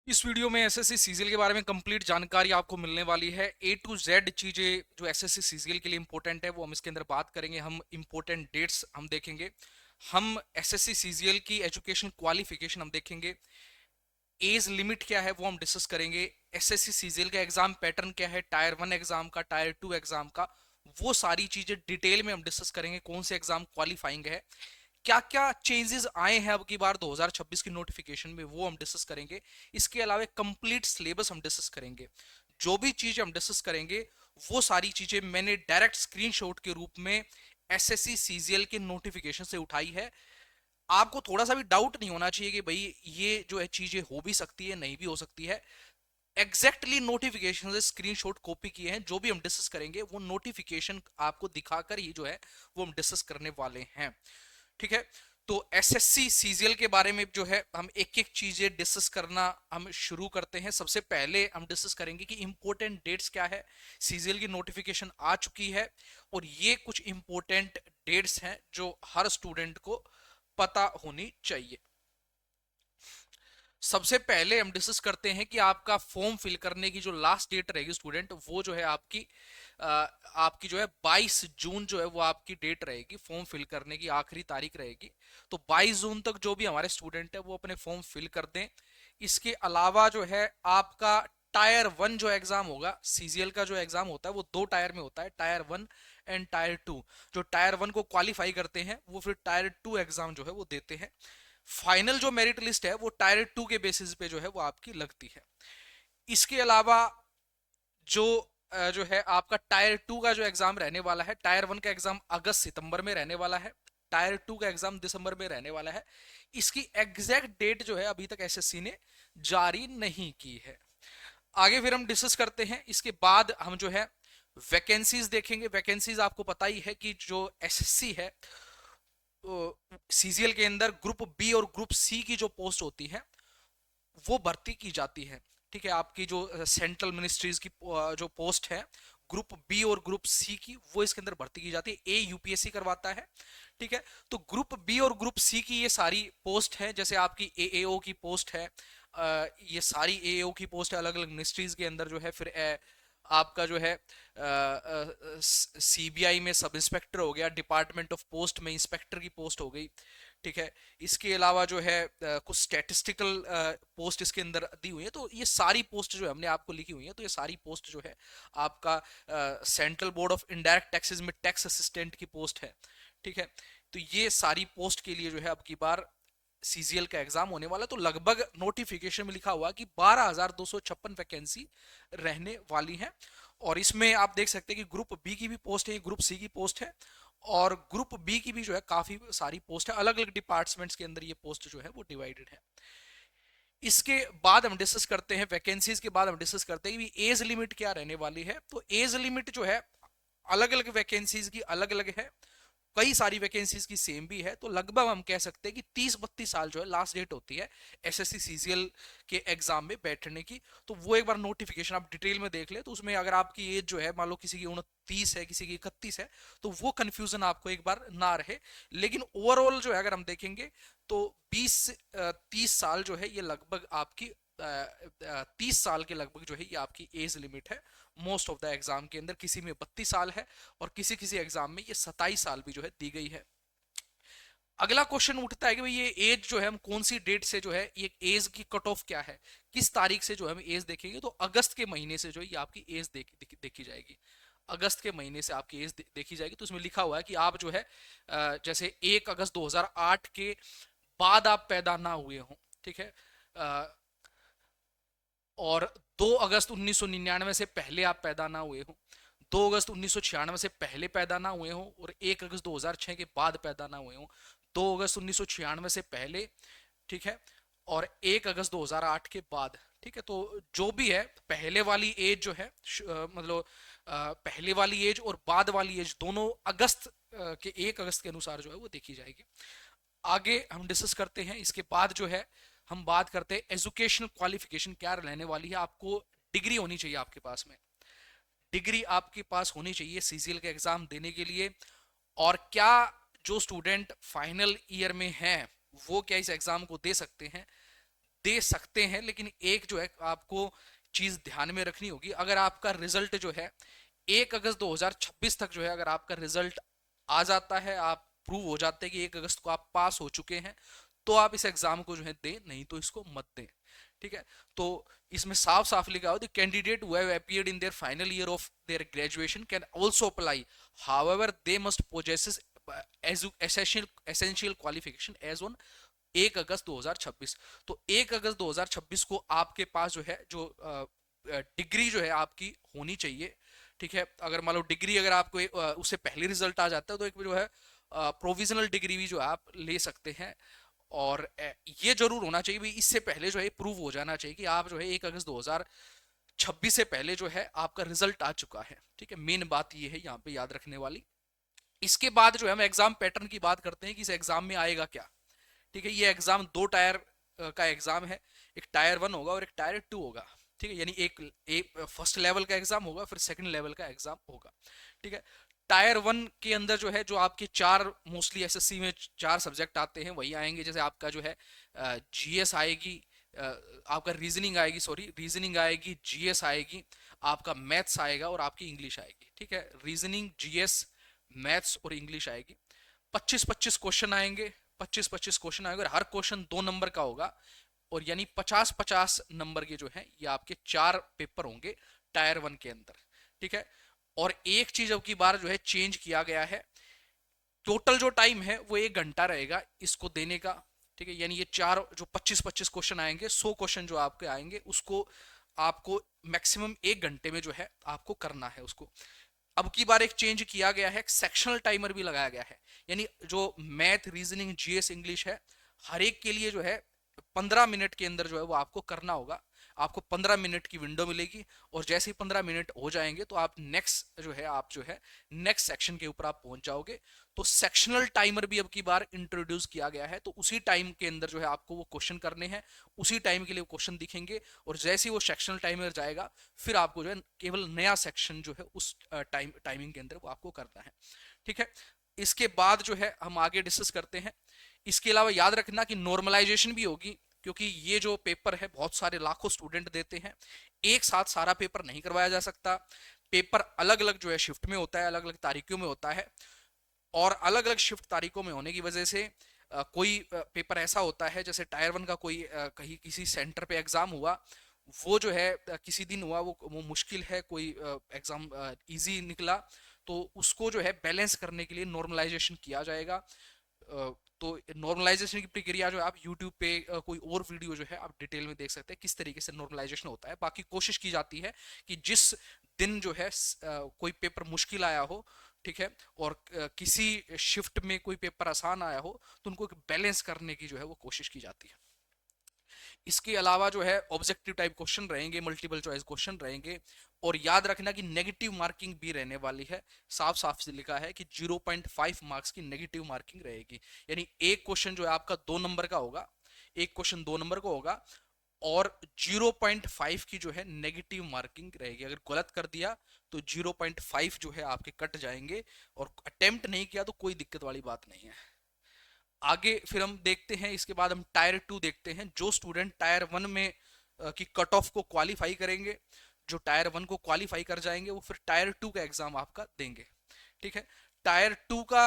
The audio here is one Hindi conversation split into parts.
इस वीडियो में एसएससी सीजीएल के बारे में कंप्लीट जानकारी आपको मिलने वाली है। ए टू जेड चीजें जो एसएससी सीजीएल के लिए इंपॉर्टेंट है वो हम इसके अंदर बात करेंगे। हम इंपॉर्टेंट डेट्स हम देखेंगे। हम एसएससी सीजीएल की एजुकेशन क्वालिफिकेशन हम देखेंगे। एज लिमिट क्या है वो हम डिस्कस करेंगे। एसएससी सीजीएल का एग्जाम पैटर्न क्या है, टायर 1 एग्जाम का, टायर 2 एग्जाम का, वो सारी चीजें डिटेल में हम डिस्कस करेंगे। कौन से एग्जाम क्वालिफाइंग है, क्या क्या चेंजेस आए हैं अब की बार 2026 की नोटिफिकेशन में, वो हम डिस्कस करेंगे। इसके अलावा कंप्लीट सिलेबस हम डिस्कस करेंगे। जो भी चीज हम डिस्कस करेंगे वो सारी चीजें मैंने डायरेक्ट स्क्रीनशॉट के रूप में एसएससी सीजीएल के नोटिफिकेशन से उठाई है। आपको थोड़ा सा भी डाउट नहीं होना चाहिए कि भाई ये जो है चीजें हो भी सकती है, नहीं भी हो सकती है। एग्जैक्टली नोटिफिकेशन से स्क्रीनशॉट कॉपी किए हैं। जो भी हम डिस्कस करेंगे वो नोटिफिकेशन आपको दिखाकर ही जो है वो हम डिस्कस करने वाले हैं। ठीक है। तो एसएससी सीजीएल के बारे में जो है हम एक एक चीजें डिस्कस करना हम शुरू करते हैं। सबसे पहले हम डिस्कस करेंगे कि इंपॉर्टेंट डेट्स क्या है। सीजीएल की नोटिफिकेशन आ चुकी है और ये कुछ इंपॉर्टेंट डेट्स हैं जो हर स्टूडेंट को पता होनी चाहिए। सबसे पहले हम डिस्कस करते हैं कि आपका फॉर्म फिल करने की जो लास्ट डेट रहेगी स्टूडेंट, वो जो है आपकी जो है 22 जून जो है वो आपकी डेट रहेगी। फॉर्म फिल करने की आखिरी तारीख रहेगी। तो 22 जून तक जो भी हमारे स्टूडेंट है वो अपने फॉर्म फिल कर दें। इसके अलावा जो है आपका टायर 1 जो एग्जाम होगा, सीजीएल का जो एग्जाम होता है वो दो टायर में होता है, टायर 1 एंड टायर 2। जो टायर 1 को क्वालिफाई करते हैं वो फिर टायर 2 एग्जाम जो है वो देते हैं। फाइनल जो मेरिट लिस्ट है वो टायर 2 के बेसिस पे जो है वो आपकी लगती है। इसके अलावा जो जो है आपका टायर 2 का जो एग्जाम रहने वाला है, टायर 1 का एग्जाम अगस्त सितंबर में रहने वाला है, टायर 2 का एग्जाम दिसंबर में रहने वाला है। इसकी एग्जैक्ट डेट जो है अभी तक एसएससी ने जारी नहीं की है। आगे फिर हम डिस्कस करते हैं। इसके बाद हम जो है वैकेंसीज देखेंगे। वैकेंसीज आपको पता ही है कि जो एसएससी है सीजीएल के अंदर ग्रुप बी और ग्रुप सी की जो पोस्ट होती है वो भर्ती की जाती है। ठीक है। आपकी जो सेंट्रल मिनिस्ट्रीज की जो पोस्ट है ग्रुप बी और ग्रुप सी की, वो इसके अंदर भर्ती की जाती है। ए यूपीएससी करवाता है। ठीक है। तो ग्रुप बी और ग्रुप सी की ये सारी पोस्ट है। जैसे आपकी एएओ की पोस्ट है, ये सारी एएओ की पोस्ट है अलग अलग मिनिस्ट्रीज के अंदर जो है। फिर आपका जो है सीबीआई में सब इंस्पेक्टर हो गया, डिपार्टमेंट ऑफ पोस्ट में इंस्पेक्टर की पोस्ट हो गई। ठीक है। इसके अलावा जो है कुछ स्टैटिस्टिकल पोस्ट इसके अंदर दी हुई है। तो ये सारी पोस्ट जो है हमने आपको लिखी हुई है। तो ये सारी पोस्ट जो है आपका central board of indirect taxes में टैक्स असिस्टेंट की पोस्ट है। ठीक है। तो ये सारी पोस्ट के लिए जो है अब की बार सीजीएल का एग्जाम होने वाला। तो लगभग नोटिफिकेशन में लिखा हुआ कि 12,256 वैकेंसी रहने वाली है। और इसमें आप देख सकते हैं कि ग्रुप बी की भी पोस्ट है, ग्रुप सी की पोस्ट है, और ग्रुप बी की भी जो है काफी सारी पोस्ट है। अलग अलग डिपार्टमेंट्स के अंदर ये पोस्ट जो है वो डिवाइडेड है। इसके बाद हम डिस्कस करते हैं, वैकेंसीज के बाद हम डिस्कस करते हैं कि एज लिमिट क्या रहने वाली है। तो एज लिमिट जो है अलग अलग वैकेंसीज की अलग अलग है, कई सारी वैकेंसीज की सेम भी है। तो लगभग हम कह सकते हैं कि 30-32 साल जो है लास्ट डेट होती है एसएससी सीजीएल के एग्जाम में बैठने की। तो वो एक बार नोटिफिकेशन आप डिटेल में देख ले, तो उसमें अगर आपकी एज जो है मान लो किसी की 29 है, किसी की 31 है, तो वो कंफ्यूजन आपको एक बार ना रहे। लेकिन ओवरऑल जो है अगर हम देखेंगे तो 20 से 30 साल जो है ये लगभग आपकी 30 साल के लगभग जो है ये आपकी एज लिमिट है। मोस्ट ऑफ द एग्जाम के अंदर किसी में 32 साल है और किसी किसी एग्जाम में ये 27 साल भी जो है दी गई है। अगला क्वेश्चन उठता है कि भाई ये एज जो है हम कौन सी डेट से जो है ये एज की कट ऑफ क्या है, किस तारीख से जो है हम एज देखेंगे। तो अगस्त के महीने से जो है ये आपकी एज देखी जाएगी। अगस्त के महीने से आपकी एज देखी जाएगी। तो उसमें लिखा हुआ है कि आप जो है जैसे 1 अगस्त 2008 के बाद आप पैदा ना हुए हों। ठीक है। अ, और 2 अगस्त 1999 से पहले आप पैदा ना हुए हो, 2 अगस्त 1996 से पहले पैदा ना हुए हो, और 1 अगस्त 2006 के बाद पैदा ना हुए हो। 2 अगस्त 1996 से पहले, ठीक है, और 1 अगस्त 2008 के बाद। ठीक है। तो जो भी है पहले वाली एज जो है मतलब पहले वाली एज और बाद वाली एज दोनों अगस्त के 1 अगस्त के अनुसार जो है वो देखी जाएगी। आगे हम डिस्कस करते हैं। इसके बाद जो है हम बात करते हैं एजुकेशनल क्वालिफिकेशन क्या रहने वाली है। आपको डिग्री होनी चाहिए आपके पास में, डिग्री आपके पास होनी चाहिए सीजीएल का एग्जाम देने के लिए। और क्या जो स्टूडेंट फाइनल ईयर में हैं वो क्या इस एग्जाम को दे सकते हैं। दे सकते हैं, लेकिन एक जो है आपको चीज ध्यान में रखनी होगी, अगर आपका रिजल्ट जो है 1 अगस्त 2026 तक जो है अगर आपका रिजल्ट आ जाता है, आप प्रूव हो जाते हैं कि 1 अगस्त को आप पास हो चुके हैं, तो आप इस एग्जाम को जो है दें, नहीं तो इसको मत दें। ठीक है, तो इसमें साफ साफ लिखा हो the candidate who have appeared in their final year of their graduation can also apply, however they must possesses essential qualification as on 1 August 2026। तो 1 अगस्त 2026 को आपके पास जो है जो डिग्री जो है आपकी होनी चाहिए। ठीक है, अगर मान लो डिग्री अगर आपको उससे पहले रिजल्ट आ जाता है तो एक जो है प्रोविजनल डिग्री भी जो आप ले सकते हैं। और ये जरूर होना चाहिए भी, इससे पहले जो है प्रूव हो जाना चाहिए कि आप जो है 1 अगस्त 2026 से पहले जो है आपका रिजल्ट आ चुका है। ठीक है, मेन बात ये है यहाँ पे याद रखने वाली। इसके बाद जो है हम एग्जाम पैटर्न की बात करते हैं कि इस एग्जाम में आएगा क्या। ठीक है, ये एग्जाम 2 टायर का एग्जाम है, एक टायर 1 होगा और एक टायर 2 होगा। ठीक है, यानी एक फर्स्ट लेवल का एग्जाम होगा, फिर सेकंड लेवल का एग्जाम होगा। ठीक है, टायर 1 के अंदर जो है जो आपके चार मोस्टली एसएससी में 4 सब्जेक्ट आते हैं वही आएंगे, जैसे आपका जो है जीएस आएगी, आपका रीजनिंग आएगी, सॉरी रीजनिंग आएगी, जीएस आएगी, आपका मैथ्स आएगा और आपकी इंग्लिश आएगी। ठीक है, रीजनिंग, जीएस, मैथ्स और इंग्लिश आएगी। 25-25 क्वेश्चन आएंगे, 25-25 क्वेश्चन आएंगे और हर क्वेश्चन 2 नंबर का होगा, और यानी 50-50 नंबर के जो है ये आपके 4 पेपर होंगे टायर 1 के अंदर। ठीक है, और एक चीज अब की बार जो है चेंज किया गया है, टोटल जो टाइम है वो 1 घंटा रहेगा इसको देने का। ठीक है, यानी ये चार जो 25-25 क्वेश्चन आएंगे, 100 क्वेश्चन जो आपके आएंगे उसको आपको मैक्सिमम 1 घंटे में जो है आपको करना है उसको। अब की बार एक चेंज किया गया है, सेक्शनल टाइमर भी लगाया गया है, यानी जो मैथ, रीजनिंग, जीएस, इंग्लिश है, हर एक के लिए जो है 15 मिनट के अंदर जो है वो आपको करना होगा। आपको 15 मिनट की विंडो मिलेगी, और जैसे ही 15 मिनट हो जाएंगे तो आप नेक्स्ट जो है आप जो है नेक्स्ट सेक्शन के ऊपर आप पहुंच जाओगे। तो सेक्शनल टाइमर भी अब की बार इंट्रोड्यूस किया गया है, तो उसी टाइम के अंदर जो है आपको वो क्वेश्चन करने हैं, उसी टाइम के लिए क्वेश्चन दिखेंगे, और जैसे ही वो सेक्शनल टाइमर जाएगा फिर आपको जो है केवल नया सेक्शन जो है उस टाइमिंग के अंदर वो आपको करना है। ठीक है, इसके बाद जो है हम आगे डिस्कस करते हैं। इसके अलावा याद रखना कि नॉर्मलाइजेशन भी होगी, क्योंकि ये जो पेपर है बहुत सारे लाखों स्टूडेंट देते हैं, एक साथ सारा पेपर नहीं करवाया जा सकता। पेपर अलग अलग जो है शिफ्ट में होता है, अलग अलग तारीखों में होता है, और अलग अलग शिफ्ट तारीखों में होने की वजह से कोई पेपर ऐसा होता है, जैसे टायर 1 का कोई कहीं किसी सेंटर पे एग्जाम हुआ, वो जो है किसी दिन हुआ, वो मुश्किल है, कोई एग्जाम इजी निकला, तो उसको जो है बैलेंस करने के लिए नॉर्मलाइजेशन किया जाएगा। तो नॉर्मलाइजेशन की प्रक्रिया जो है आप YouTube पे कोई और वीडियो जो है आप डिटेल में देख सकते हैं किस तरीके से नॉर्मलाइजेशन होता है। बाकी कोशिश की जाती है कि जिस दिन जो है कोई पेपर मुश्किल आया हो, ठीक है, और किसी शिफ्ट में कोई पेपर आसान आया हो, तो उनको बैलेंस करने की जो है वो कोशिश की जाती है। इसके अलावा जो है ऑब्जेक्टिव टाइप क्वेश्चन रहेंगे, मल्टीपल चॉइस क्वेश्चन रहेंगे, और याद रखना कि नेगेटिव मार्किंग भी रहने वाली है। साफ साफ से लिखा है कि 0.5 मार्क्स की नेगेटिव मार्किंग रहेगी, यानी एक क्वेश्चन जो है आपका 2 नंबर का होगा, एक क्वेश्चन 2 नंबर का होगा, और 0.5 की जो है नेगेटिव मार्किंग रहेगी। अगर गलत कर दिया तो 0.5 जो है आपके कट जाएंगे, और अटेम्प्ट नहीं किया तो कोई दिक्कत वाली बात नहीं है। आगे फिर हम देखते हैं, इसके बाद हम टायर 2 देखते हैं। जो स्टूडेंट टायर 1 में की कट ऑफ को क्वालिफाई करेंगे, जो टायर 1 को क्वालिफाई कर जाएंगे, वो फिर टायर 2 का एग्जाम आपका देंगे। ठीक है, टायर 2 का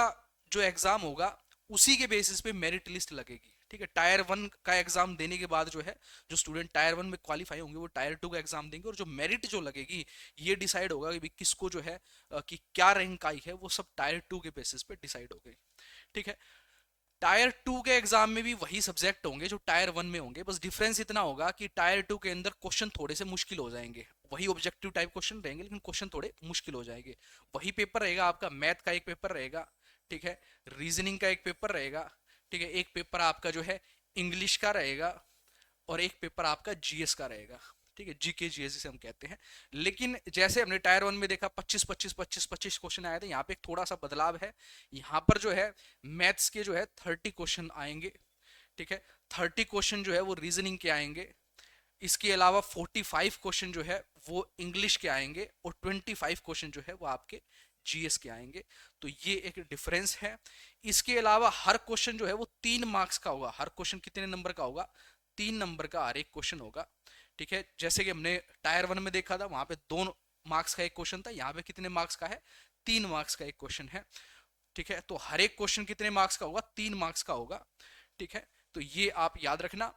जो एग्जाम होगा उसी के बेसिस पे मेरिट लिस्ट लगेगी। ठीक है, टायर 1 का एग्जाम देने के बाद जो है जो स्टूडेंट टायर 1 में क्वालिफाई होंगे वो टायर 2 का एग्जाम देंगे, और जो मेरिट जो लगेगी ये डिसाइड होगा कि किसको जो है कि क्या रैंक आई है, वो सब टायर 2 के बेसिस पे डिसाइड हो गई। ठीक है, टायर 2 के एग्जाम में भी वही सब्जेक्ट होंगे जो टायर 1 में होंगे, बस डिफरेंस इतना होगा कि टायर 2 के अंदर क्वेश्चन थोड़े से मुश्किल हो जाएंगे, वही ऑब्जेक्टिव टाइप क्वेश्चन रहेंगे लेकिन क्वेश्चन थोड़े मुश्किल हो जाएंगे। वही पेपर रहेगा आपका, मैथ का एक पेपर रहेगा, ठीक है, रीजनिंग का एक पेपर रहेगा, ठीक है, एक पेपर आपका जो है इंग्लिश का रहेगा, और एक पेपर आपका जीएस का रहेगा। ठीक है, जीके जीएस जिसे हम कहते हैं। लेकिन जैसे हमने टायर 1 में देखा 25-25 क्वेश्चन आए थे, यहाँ पे एक थोड़ा सा बदलाव है। यहाँ पर जो है मैथ्स के जो है 30 क्वेश्चन आएंगे। ठीक है, 30 क्वेश्चन जो है वो रीजनिंग के आएंगे। इसके अलावा 45 क्वेश्चन जो है वो इंग्लिश के आएंगे, और 25 क्वेश्चन जो है वो आपके जीएस के आएंगे। तो ये एक डिफरेंस है। इसके अलावा हर क्वेश्चन जो है वो 3 मार्क्स का होगा। हर क्वेश्चन कितने नंबर का होगा? 3 नंबर का हर एक क्वेश्चन होगा। ठीक है, जैसे कि हमने टायर 1 में देखा था, वहां पे 2 मार्क्स का एक क्वेश्चन था, यहाँ पे कितने मार्क्स का है, 3 मार्क्स का एक क्वेश्चन है। ठीक है, तो हर एक क्वेश्चन कितने मार्क्स का होगा, 3 मार्क्स का होगा। ठीक है, तो ये आप याद रखना।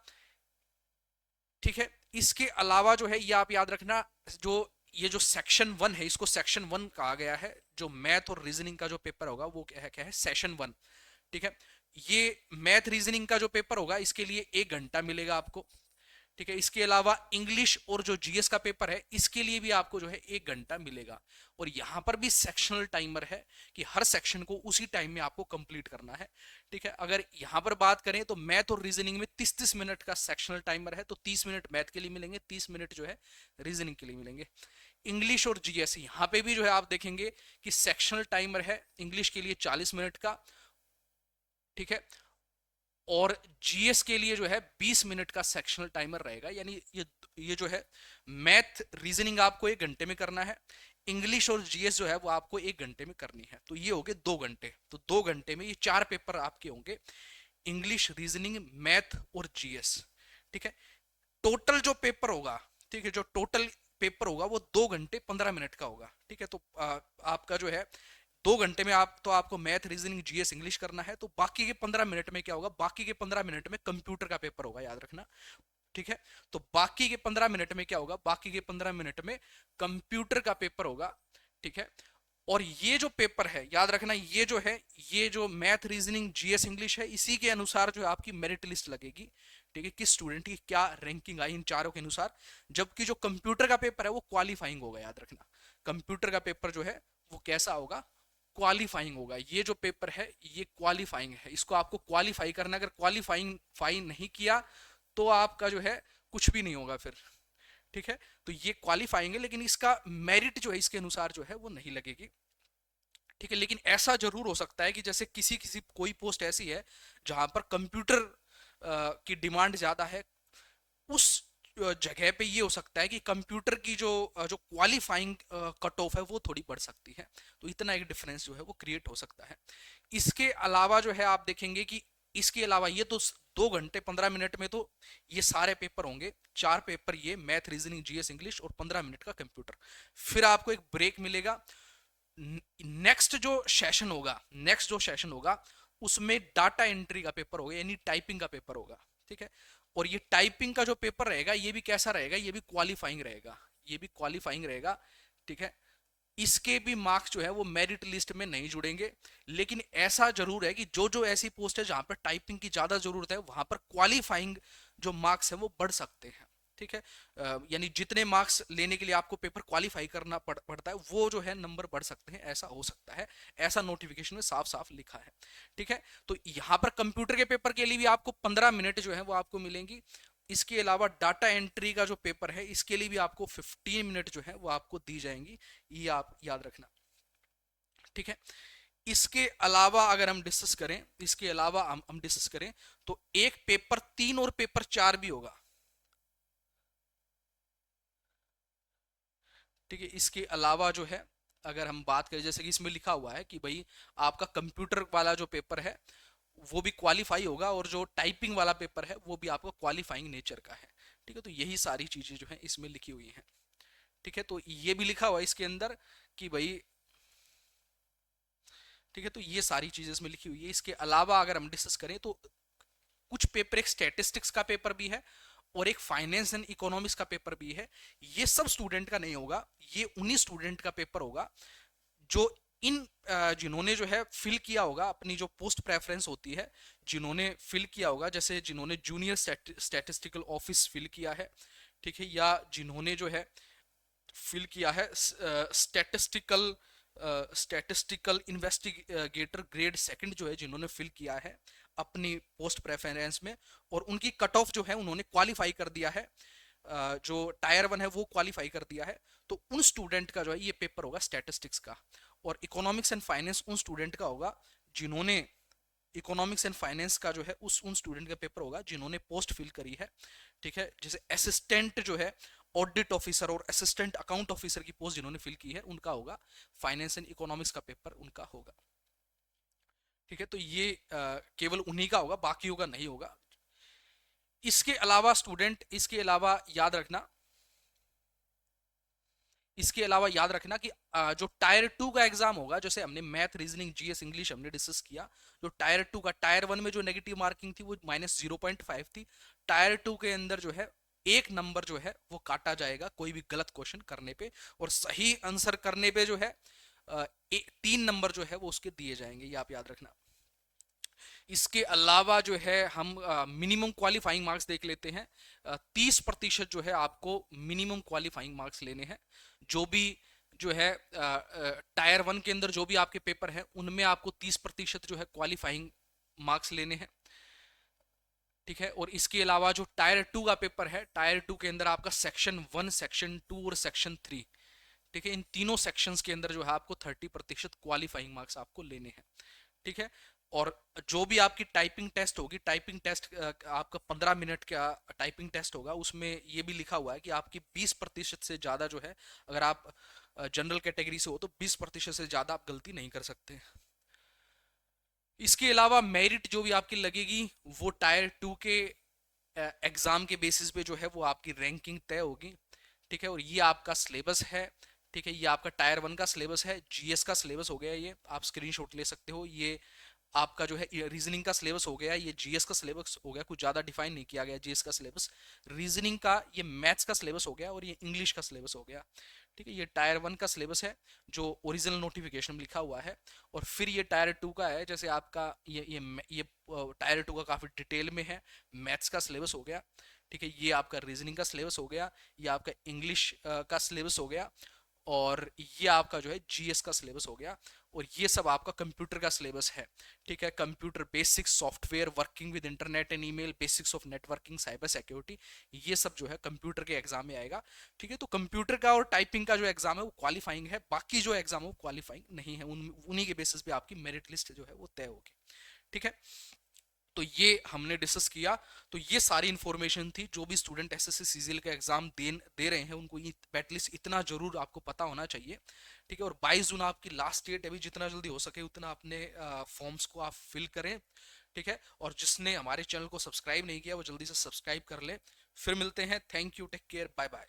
ठीक है, इसके अलावा जो है ये आप याद रखना, जो ये जो सेक्शन 1 है, इसको सेक्शन 1 कहा गया है। जो मैथ और रीजनिंग का जो पेपर होगा वो क्या है, सेशन 1। ठीक है, ये मैथ रीजनिंग का जो पेपर होगा इसके लिए 1 घंटा मिलेगा आपको। ठीक है, इसके अलावा इंग्लिश और जो जीएस का पेपर है इसके लिए भी आपको जो है 1 घंटा मिलेगा। और यहां पर भी सेक्शनल टाइमर है कि हर सेक्शन को उसी टाइम में आपको कंप्लीट करना है। ठीक है, अगर यहां पर बात करें तो मैथ और रीजनिंग में 30-30 मिनट का सेक्शनल टाइमर है, तो 30 मिनट मैथ के लिए मिलेंगे, 30 मिनट जो है रीजनिंग के लिए मिलेंगे। इंग्लिश और जीएस यहां पे भी जो है आप देखेंगे कि सेक्शनल टाइमर है इंग्लिश के लिए 40 मिनट का। ठीक है, और जीएस के लिए जो है 20 मिनट का सेक्शनल टाइमर रहेगा। यानी ये जो है मैथ रीजनिंग आपको 1 घंटे में करना है, इंग्लिश और जीएस जो है वो आपको 1 घंटे में करनी है। तो ये हो गए 2 घंटे। तो 2 घंटे में ये 4 पेपर आपके होंगे, इंग्लिश, रीजनिंग, मैथ और जीएस। ठीक है, टोटल जो पेपर होगा, ठीक है, जो टोटल पेपर होगा वो 2 घंटे 15 मिनट का होगा। ठीक है, तो आपका जो है 2 घंटे में आप तो आपको मैथ, रीजनिंग, जीएस, इंग्लिश करना है, तो बाकी के 15 मिनट में क्या होगा, बाकी के 15 मिनट में कंप्यूटर का पेपर होगा, याद रखना। ठीक है, तो बाकी के 15 मिनट में क्या होगा, बाकी के 15 मिनट में कंप्यूटर का पेपर होगा। ठीक है, और ये जो पेपर है याद रखना, ये जो है, ये जो मैथ, रीजनिंग, जीएस, इंग्लिश है, इसी के अनुसार जो है आपकी मेरिट लिस्ट लगेगी। ठीक है, किस स्टूडेंट की क्या रैंकिंग आई इन चारों के अनुसार। जबकि जो कंप्यूटर का पेपर है वो क्वालिफाइंग होगा, याद रखना। कंप्यूटर का पेपर जो है वो कैसा होगा, क्वालिफाइंग होगा। ये जो पेपर है ये क्वालिफाइंग है, इसको आपको क्वालिफाई करना। अगर क्वालिफाइंग फाइन नहीं किया तो आपका जो है कुछ भी नहीं होगा फिर। ठीक है, तो ये क्वालिफाइंग है, लेकिन इसका मेरिट जो है इसके अनुसार जो है वो नहीं लगेगी। ठीक है, लेकिन ऐसा जरूर हो सकता है कि जैसे किसी किसी कोई पोस्ट ऐसी है जहां पर कंप्यूटर की डिमांड ज्यादा है, उस जगह पे ये हो सकता है कि कंप्यूटर की जो क्वालिफाइंग कट ऑफ है वो थोड़ी बढ़ सकती है। तो इतना एक डिफरेंस जो है वो क्रिएट हो सकता है। इसके अलावा जो है आप देखेंगे कि इसके अलावा ये तो 2 घंटे 15 मिनट में तो ये सारे पेपर होंगे, 4 पेपर ये मैथ, रीजनिंग, जीएस, इंग्लिश, और 15 मिनट का कंप्यूटर। फिर आपको एक ब्रेक मिलेगा। नेक्स्ट जो सेशन होगा उसमें डाटा एंट्री का पेपर होगा, यानी टाइपिंग का पेपर होगा। ठीक है, और ये टाइपिंग का जो पेपर रहेगा ये भी कैसा रहेगा, ये भी क्वालिफाइंग रहेगा, ये भी क्वालिफाइंग रहेगा। ठीक है, इसके भी मार्क्स जो है वो मेरिट लिस्ट में नहीं जुड़ेंगे। लेकिन ऐसा जरूर है कि जो जो ऐसी पोस्ट है जहां पर टाइपिंग की ज्यादा जरूरत है वहां पर क्वालिफाइंग जो मार्क्स है वो बढ़ सकते हैं। ठीक है, यानी जितने मार्क्स लेने के लिए आपको पेपर क्वालिफाई करना पड़ता है वो जो है नंबर बढ़ सकते हैं, ऐसा हो सकता है। ऐसा नोटिफिकेशन में साफ साफ लिखा है। ठीक है, तो यहां पर कंप्यूटर के पेपर के लिए भी आपको 15 मिनट जो है वो आपको मिलेंगी। इसके अलावा डाटा एंट्री का जो पेपर है इसके लिए भी आपको 15 मिनट जो है वो आपको दी जाएंगी, ये आप याद रखना। ठीक है, इसके अलावा अगर हम डिस्कस करें, इसके अलावा हम डिस्कस करें तो एक पेपर 3 और पेपर 4 भी होगा। ठीक है, इसके अलावा जो है अगर हम बात करें, जैसे कि इसमें लिखा हुआ है कि भाई आपका कंप्यूटर वाला जो पेपर है वो भी क्वालिफाई होगा, और जो टाइपिंग वाला पेपर है वो भी आपका क्वालिफाइंग नेचर का है। ठीक है, तो यही सारी चीजें जो है इसमें लिखी हुई हैं। ठीक है, तो ये भी लिखा हुआ है इसके अंदर कि भाई, ठीक है, तो ये सारी चीजें इसमें लिखी हुई है। इसके अलावा अगर हम डिस्कस करें तो कुछ पेपर, एक स्टैटिस्टिक्स का पेपर भी है और एक फाइनेंस एंड इकोनॉमिक्स का पेपर भी है। ये सब स्टूडेंट का नहीं होगा, ये उन्हीं स्टूडेंट का पेपर होगा जो इन जिन्होंने जो है फिल किया होगा अपनी जो पोस्ट प्रेफरेंस होती है, जिन्होंने फिल किया होगा, जैसे जिन्होंने जूनियर स्टैटिस्टिकल ऑफिस फिल किया है। ठीक है, या जिन्होंने जो है फिल किया है statistical statistical investigator grade second जो है जिन्होंने फिल किया है अपनी पोस्ट प्रेफरेंस में, और उनकी कट ऑफ जो है उन्होंने क्वालिफाई कर दिया है, जो टायर 1 है वो क्वालिफाई कर दिया है। तो उन स्टूडेंट का जो है ये पेपर होगा स्टैटिस्टिक्स का। और इकोनॉमिक्स एंड फाइनेंस उन स्टूडेंट का होगा जिन्होंने, इकोनॉमिक्स एंड फाइनेंस का जो है उन स्टूडेंट का पेपर होगा जिन्होंने पोस्ट फिल करी है। ठीक है, जैसे असिस्टेंट जो है ऑडिट ऑफिसर और असिस्टेंट अकाउंट ऑफिसर की पोस्ट जिन्होंने फिल की है उनका होगा फाइनेंस एंड इकोनॉमिक्स का पेपर, उनका होगा। ठीक है, तो ये केवल उन्हीं का होगा, बाकियों का नहीं होगा। इसके अलावा स्टूडेंट, इसके अलावा याद रखना, इसके अलावा याद रखना कि जो टायर 2 का एग्जाम होगा, जैसे हमने मैथ, रीजनिंग, जीएस, इंग्लिश हमने डिस्कस किया, जो टायर 2 का, टायर 1 में जो नेगेटिव मार्किंग थी वो -0.5 थी, टायर 2 के अंदर जो है एक नंबर जो है वो काटा जाएगा कोई भी गलत क्वेश्चन करने पे, और सही आंसर करने पे जो है 3 नंबर जो है वो उसके दिए जाएंगे, ये आप याद रखना। इसके अलावा जो है हम मिनिमम क्वालिफाइंग मार्क्स देख लेते हैं। 30% जो है आपको मिनिमम क्वालिफाइंग मार्क्स लेने हैं। जो भी जो है टायर 1 के अंदर जो भी आपके पेपर हैं उनमें आपको 30% जो है क्वालिफाइंग मार्क्स लेने हैं, ठीक है। और इसके अलावा जो टायर 2 का पेपर है, टायर 2 के अंदर आपका सेक्शन 1, सेक्शन 2 और सेक्शन 3, ठीक है, इन तीनों सेक्शंस के अंदर जो है आपको 30% क्वालिफाइंग मार्क्स आपको लेने हैं, ठीक है। और जो भी आपकी टाइपिंग टेस्ट होगी, टाइपिंग टेस्ट आपका 15 मिनट का टाइपिंग टेस्ट होगा, उसमें ये भी लिखा हुआ है कि आपकी 20% से ज़्यादा जो है, अगर आप जनरल कैटेगरी से हो तो 20% से ज़्यादा आप गलती नहीं कर सकते। इसके अलावा मेरिट जो भी आपकी लगेगी वो टायर 2 के एग्जाम के बेसिस पे जो है वो आपकी रैंकिंग तय होगी, ठीक है। और ये आपका सिलेबस है, ठीक है, ये आपका टायर 1 का सिलेबस है, जीएस का सिलेबस हो गया, ये आप स्क्रीनशॉट ले सकते हो। ये आपका जो है रीजनिंग का सिलेबस हो गया, ये जीएस का सिलेबस हो गया, कुछ ज्यादा डिफाइन नहीं किया गया जीएस का सिलेबस। रीजनिंग का ये मैथ्स का सिलेबस हो गया, और ये इंग्लिश का सिलेबस हो गया, ठीक है। ये टायर 1 का सिलेबस है जो ओरिजिनल नोटिफिकेशन में लिखा हुआ है। और फिर ये टायर 2 का है, जैसे आपका ये टायर 2 का काफी डिटेल में है, मैथ्स का सिलेबस हो गया, ठीक है। ये आपका रीजनिंग का सिलेबस हो गया, ये आपका इंग्लिश का सिलेबस हो गया, और ये आपका जो है जीएस का सिलेबस हो गया। और ये सब आपका कंप्यूटर का सिलेबस है, ठीक है। Computer basics, software, working with internet and email, basics of networking, cyber security, ये सब जो है कंप्यूटर के एग्जाम में आएगा, ठीक है। तो कंप्यूटर का और टाइपिंग का जो एग्जाम है वो क्वालिफाइंग है, बाकी जो एग्जाम है वो क्वालिफाइंग नहीं है, उन्हीं के बेसिस पे आपकी मेरिट लिस्ट जो है वो तय होगी, ठीक है। तो ये हमने डिस्कस किया। तो ये सारी इंफॉर्मेशन थी, जो भी स्टूडेंट एसएससी सीजीएल का एग्जाम दे रहे हैं उनको ये एटलीस्ट इतना जरूर आपको पता होना चाहिए, ठीक है। और 22 जून आपकी लास्ट डेट है, अभी जितना जल्दी हो सके उतना अपने फॉर्म्स को आप फिल करें, ठीक है। और जिसने हमारे चैनल को सब्सक्राइब नहीं किया वो जल्दी से सब्सक्राइब कर ले। फिर मिलते हैं, thank you, take care, bye bye.